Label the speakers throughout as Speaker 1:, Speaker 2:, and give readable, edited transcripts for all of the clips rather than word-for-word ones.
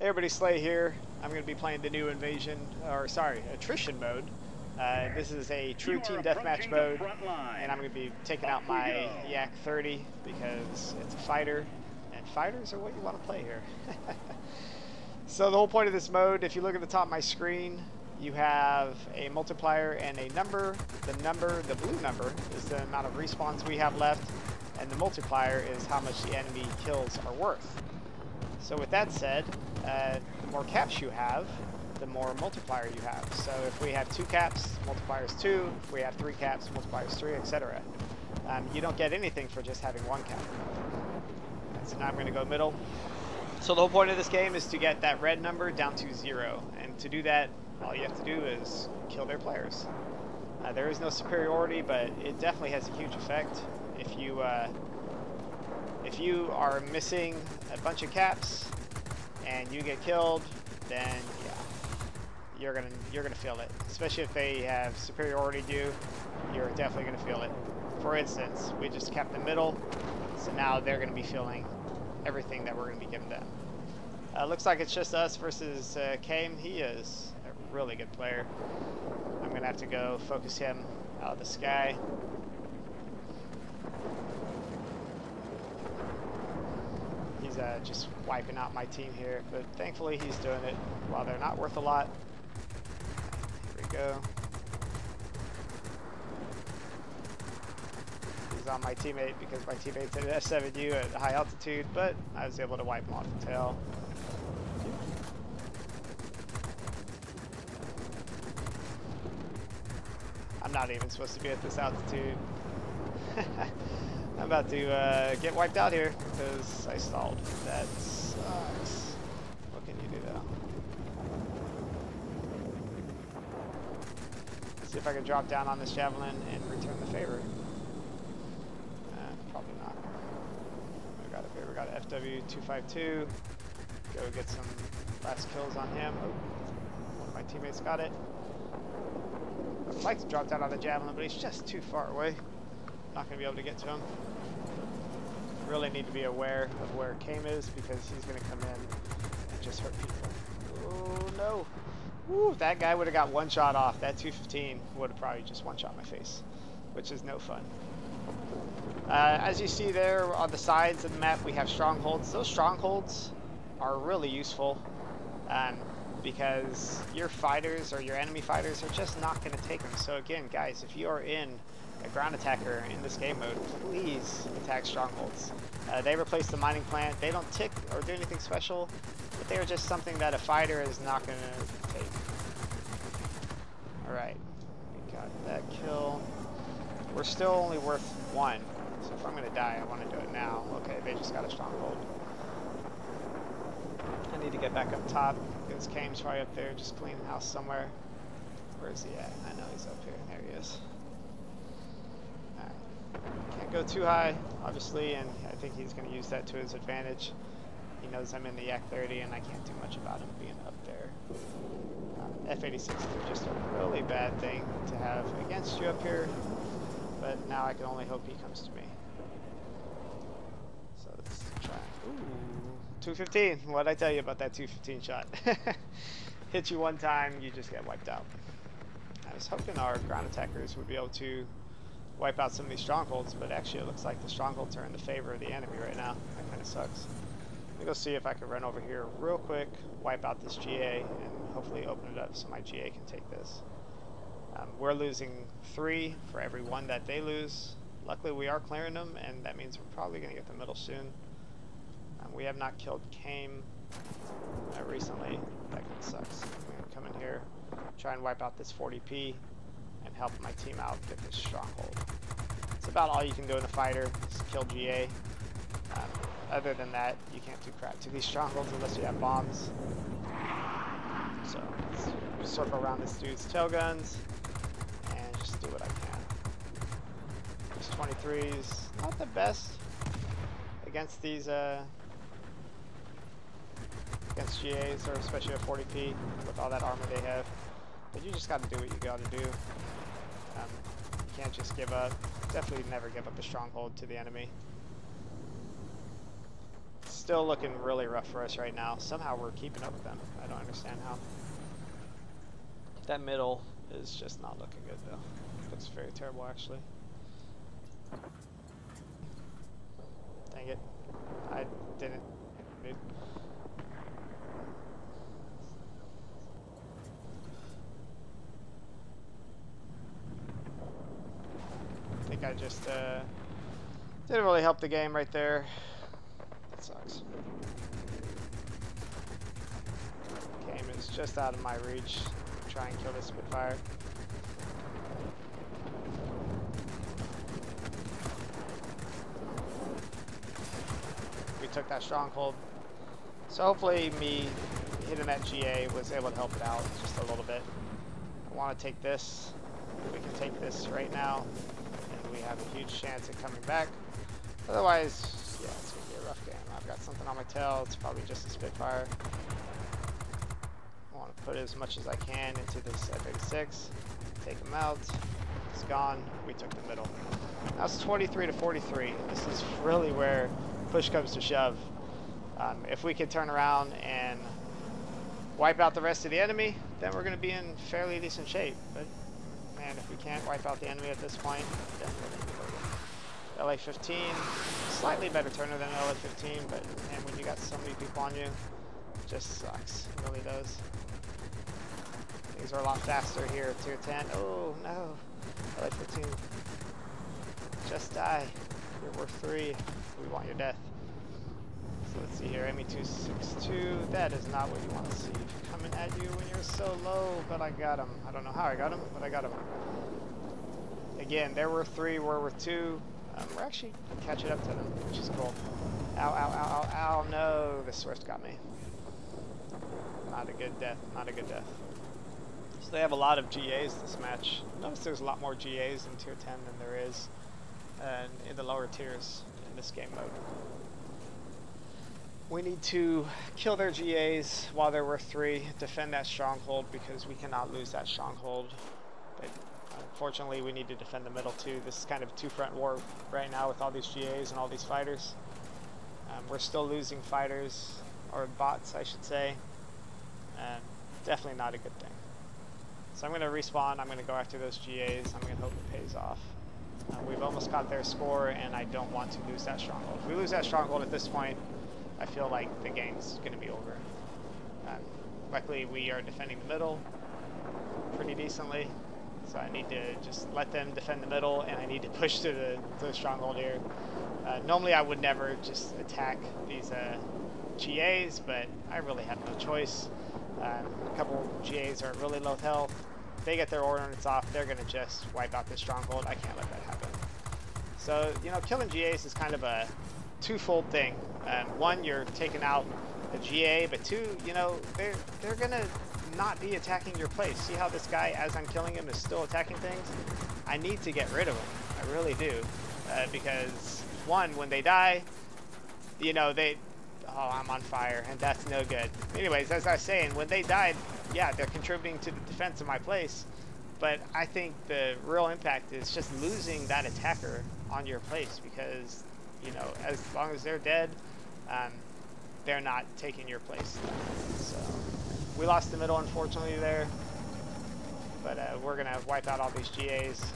Speaker 1: Hey everybody, Slay here. I'm going to be playing the new attrition mode. This is a true team deathmatch mode, and I'm going to be taking out my Yak 30 because it's a fighter, and fighters are what you want to play here. So the whole point of this mode, if you look at the top of my screen, you have a multiplier and a number. The blue number, is the amount of respawns we have left, and the multiplier is how much the enemy kills are worth. So with that said, the more caps you have, the more multiplier you have. So if we have 2 caps, multiplier is 2. If we have 3 caps, multiplier is 3, etc. You don't get anything for just having 1 cap. So now I'm going to go middle. So the whole point of this game is to get that red number down to 0. And to do that, all you have to do is kill their players. There is no superiority, but it definitely has a huge effect. If you are missing a bunch of caps and you get killed, then yeah, you're gonna feel it. Especially if they have superiority due, you're definitely gonna feel it. For instance, we just kept the middle, so now they're gonna be feeling everything that we're gonna be giving them. Looks like it's just us versus Kame. He is a really good player. I'm gonna have to go focus him out of the sky. He's just wiping out my team here, but thankfully he's doing it while they're not worth a lot. Here we go. He's on my teammate because my teammate's at F7U at high altitude, but I was able to wipe him off the tail. I'm not even supposed to be at this altitude. I'm about to get wiped out here because I stalled. That sucks. What can you do though? Let's see if I can drop down on this javelin and return the favor. Probably not. We got a favor. We got an FW252. Go get some last kills on him. Oh, one of my teammates got it. I'd like to drop down on the javelin, but he's just too far away. Not going to be able to get to him. Really need to be aware of where Kame is because he's going to come in and just hurt people. Oh no. Woo, that guy would have got one shot off. That 215 would have probably just one shot my face, which is no fun. As you see there on the sides of the map, we have strongholds. Those strongholds are really useful because your fighters or your enemy fighters are just not going to take them. So again, guys, if you are in a ground attacker in this game mode, please attack strongholds. They replace the mining plant. They don't tick or do anything special, but they are just something that a fighter is not going to take. Alright, we got that kill. We're still only worth 1, so if I'm going to die, I want to do it now. Okay, they just got a stronghold. I need to get back up top because Kame's probably up there just cleaning house somewhere. Where is he at? I know he's up here. There he is. Can't go too high, obviously, and I think he's going to use that to his advantage. He knows I'm in the Yak 30 and I can't do much about him being up there. F86 is just a really bad thing to have against you up here, but now I can only hope he comes to me. So let's try. Ooh, 215. What did I tell you about that 215 shot? Hit you one time, you just get wiped out. I was hoping our ground attackers would be able to wipe out some of these strongholds, but actually it looks like the strongholds are in the favor of the enemy right now. That kind of sucks. Let me go see if I can run over here real quick, wipe out this GA, and hopefully open it up so my GA can take this. We're losing 3 for every 1 that they lose. Luckily we are clearing them, and that means we're probably going to get the middle soon. We have not killed Kame recently. That kind of sucks. I'm going to come in here, try and wipe out this 40p, and help my team out get this stronghold. It's about all you can do in a fighter, is kill GA. Other than that, you can't do crap to these strongholds unless you have bombs. So let's circle around this dude's tail guns and just do what I can. These 23s, not the best against these against GAs, or especially a 40p with all that armor they have. But you just got to do what you got to do. You can't just give up. Definitely never give up a stronghold to the enemy. still looking really rough for us right now. Somehow we're keeping up with them. I don't understand how. That middle is just not looking good though. Looks very terrible actually. Dang it. I didn't. I think I just didn't really help the game right there. That sucks. Game is just out of my reach. Try and kill this Spitfire. We took that stronghold. So hopefully me hitting that GA was able to help it out just a little bit. I want to take this. We can take this right now. We have a huge chance at coming back. Otherwise, yeah, it's going to be a rough game. I've got something on my tail. It's probably just a Spitfire. I want to put as much as I can into this F-86. Take him out. It's gone. We took the middle. Now it's 23 to 43. This is really where push comes to shove. If we can turn around and wipe out the rest of the enemy, then we're going to be in fairly decent shape. But man, if we can't wipe out the enemy at this point, then we're going to be LA 15, slightly better turner than LA 15, but man, when you got so many people on you, it just sucks. It really does. Things are a lot faster here at tier 10. Oh no, LA 15. Just die. You're worth 3. We want your death. So let's see here, ME262. That is not what you want to see coming at you when you're so low, but I got him. I don't know how I got him, but I got him. Again, they're worth 3, we're worth 2. We're actually catching up to them, which is cool. Ow, ow, ow, ow, ow, no, the Swift got me. Not a good death, not a good death. So they have a lot of GAs this match. Notice there's a lot more GAs in tier 10 than there is in the lower tiers in this game mode. We need to kill their GAs while they're worth 3, defend that stronghold because we cannot lose that stronghold. But unfortunately, we need to defend the middle too. This is kind of a two-front war right now with all these GAs and all these fighters. We're still losing fighters, or bots I should say. Definitely not a good thing. So I'm going to respawn, I'm going to go after those GAs, I'm going to hope it pays off. We've almost got their score and I don't want to lose that stronghold. If we lose that stronghold at this point, I feel like the game's going to be over. Luckily, we are defending the middle pretty decently, so I need to just let them defend the middle, and I need to push to the stronghold here. Normally, I would never just attack these GAs, but I really have no choice. A couple GAs are really low health. If they get their ordnance off, they're going to just wipe out this stronghold. I can't let that happen. So, you know, killing GAs is kind of a twofold thing. One, you're taking out a GA, but two, you know, they're gonna not be attacking your place. See how this guy, as I'm killing him, is still attacking things? I need to get rid of him. I really do. Because one, when they die, you know, oh, I'm on fire, and that's no good. Anyways, as I was saying, when they died, yeah, they're contributing to the defense of my place, but I think the real impact is just losing that attacker on your place, because you know, as long as they're dead, they're not taking your place. So we lost the middle, unfortunately, there. But we're going to wipe out all these GAs,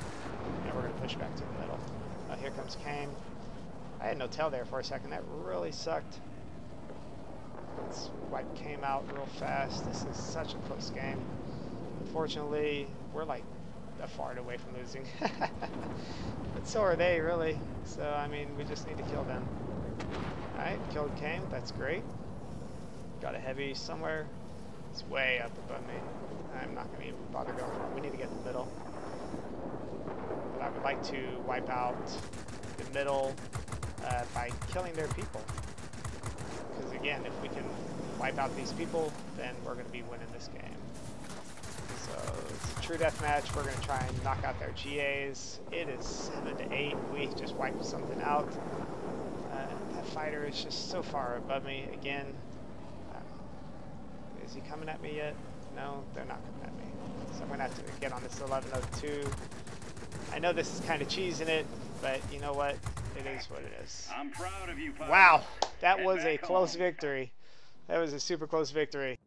Speaker 1: and we're going to push back to the middle. Here comes Kane. I had no tail there for a second. That really sucked. Let's wipe Kane out real fast. This is such a close game. Unfortunately, we're like a far away from losing. But so are they, really. So, I mean, we just need to kill them. Alright, killed Kane. That's great. Got a heavy somewhere. It's way up above me. I'm not going to even bother going for it. We need to get in the middle. But I would like to wipe out the middle by killing their people. Because, again, if we can wipe out these people, then we're going to be winning this game. So it's a true deathmatch. We're going to try and knock out their GAs. It is 7 to 8. We just wiped something out. That fighter is just so far above me. Again, is he coming at me yet? No, they're not coming at me. So I'm going to have to get on this 1102. I know this is kind of cheesing it, but you know what? It is what it is.
Speaker 2: I'm proud of you, Pop.
Speaker 1: Wow. That was a close victory. That was a super close victory.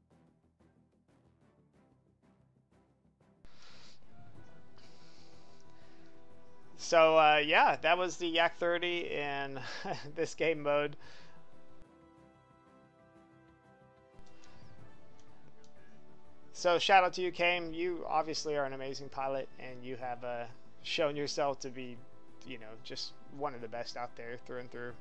Speaker 1: So yeah, that was the Yak 30 in this game mode. So shout out to you, Kame. You obviously are an amazing pilot, and you have shown yourself to be, you know, just one of the best out there through and through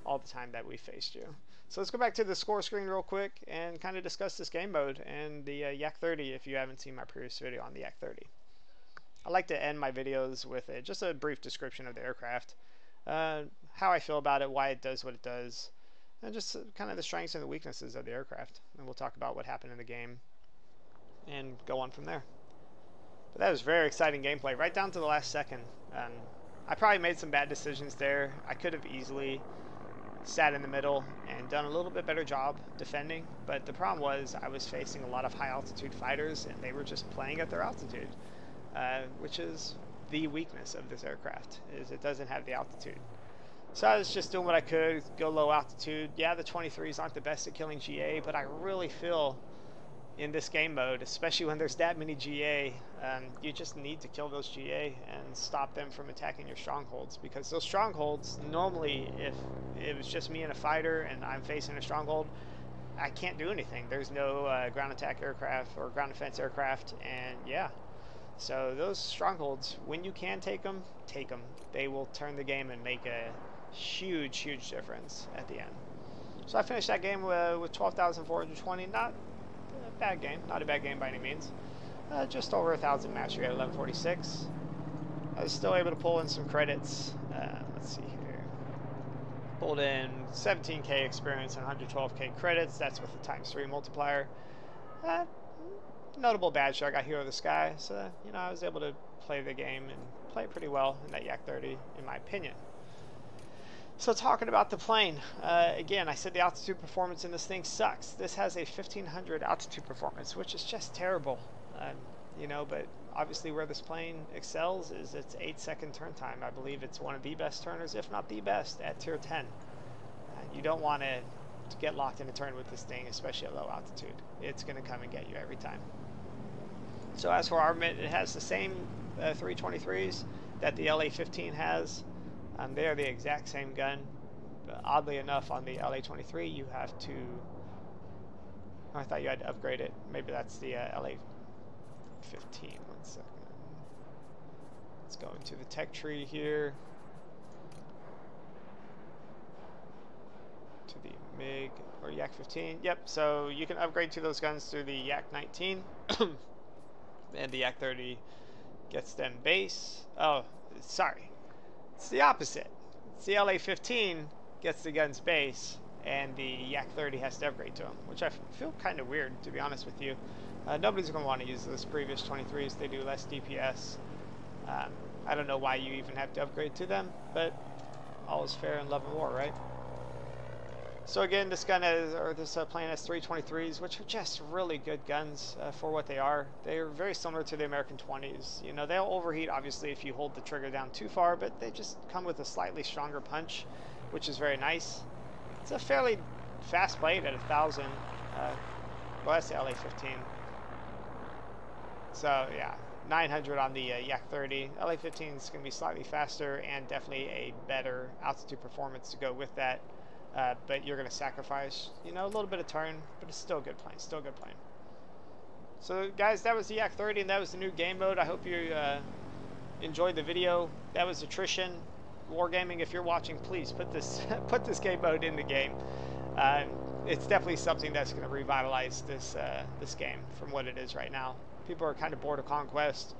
Speaker 1: all the time that we faced you. So let's go back to the score screen real quick and kind of discuss this game mode and the Yak 30 if you haven't seen my previous video on the Yak 30. I like to end my videos with just a brief description of the aircraft, how I feel about it, why it does what it does, and just kind of the strengths and the weaknesses of the aircraft. And we'll talk about what happened in the game and go on from there. But that was very exciting gameplay, right down to the last second. I probably made some bad decisions there. I could have easily sat in the middle and done a little bit better job defending, but the problem was I was facing a lot of high altitude fighters and they were just playing at their altitude, which is the weakness of this aircraft, is it doesn't have the altitude. So I was just doing what I could, go low altitude. Yeah, the 23s aren't the best at killing GA, but I really feel in this game mode, especially when there's that many GA, you just need to kill those GA and stop them from attacking your strongholds, because those strongholds, normally if it was just me and a fighter and I'm facing a stronghold, I can't do anything. There's no ground attack aircraft or ground defense aircraft, and yeah, so those strongholds, when you can take them, take them. They will turn the game and make a huge difference at the end. So I finished that game with 12,420. Not a bad game, not a bad game by any means. Just over 1,000 mastery at 1146. I was still able to pull in some credits. Let's see here. Pulled in 17k experience and 112k credits. That's with the ×3 multiplier. Notable badge, I got Hero of the Sky. So, you know, I was able to play the game and play it pretty well in that Yak 30, in my opinion. So talking about the plane, again, I said the altitude performance in this thing sucks. This has a 1500 altitude performance, which is just terrible. You know, but obviously where this plane excels is its 8-second turn time. I believe it's one of the best turners, if not the best, at tier 10. You don't want to get locked in a turn with this thing, especially at low altitude. It's going to come and get you every time. So as for armament, it has the same 323s that the LA-15 has. They are the exact same gun, but oddly enough, on the LA-23 you have to, I thought you had to upgrade it. Maybe that's the LA-15. 1 second. Let's go into the tech tree here. To the MiG or Yak-15. Yep, so you can upgrade to those guns through the Yak-19. And the Yak-30 gets them base. Oh, sorry. It's the opposite. It's the LA-15 gets the guns base, and the Yak-30 has to upgrade to them, which I feel kind of weird, to be honest with you. Nobody's going to want to use those previous 23s. They do less DPS. I don't know why you even have to upgrade to them, but all is fair in love and war, right? So again, this gun has, or this plane has 323s, which are just really good guns for what they are. They are very similar to the American 20s. You know, they'll overheat obviously if you hold the trigger down too far, but they just come with a slightly stronger punch, which is very nice. It's a fairly fast blade at 1,000. Well, that's the LA-15. So yeah, 900 on the Yak-30. LA-15 is going to be slightly faster and definitely a better altitude performance to go with that. But you're going to sacrifice, you know, a little bit of turn, but it's still a good plane, still a good plane. So guys, that was the Yak 30, and that was the new game mode. I hope you enjoyed the video. That was Attrition Wargaming. If you're watching, please put this put this game mode in the game. It's definitely something that's going to revitalize this this game from what it is right now. People are kind of bored of Conquest,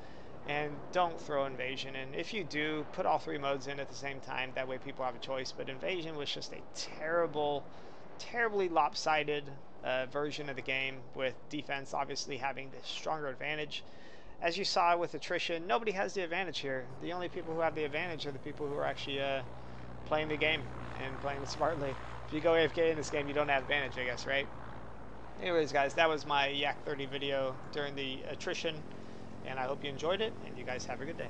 Speaker 1: and don't throw Invasion in. If you do, put all 3 modes in at the same time. That way people have a choice. But Invasion was just a terribly lopsided version of the game, with defense obviously having the stronger advantage. As you saw with Attrition, nobody has the advantage here. The only people who have the advantage are the people who are actually playing the game and playing it smartly. If you go AFK in this game, you don't have advantage, I guess, right? Anyways, guys, that was my Yak 30 video during the Attrition. And I hope you enjoyed it, and you guys have a good day.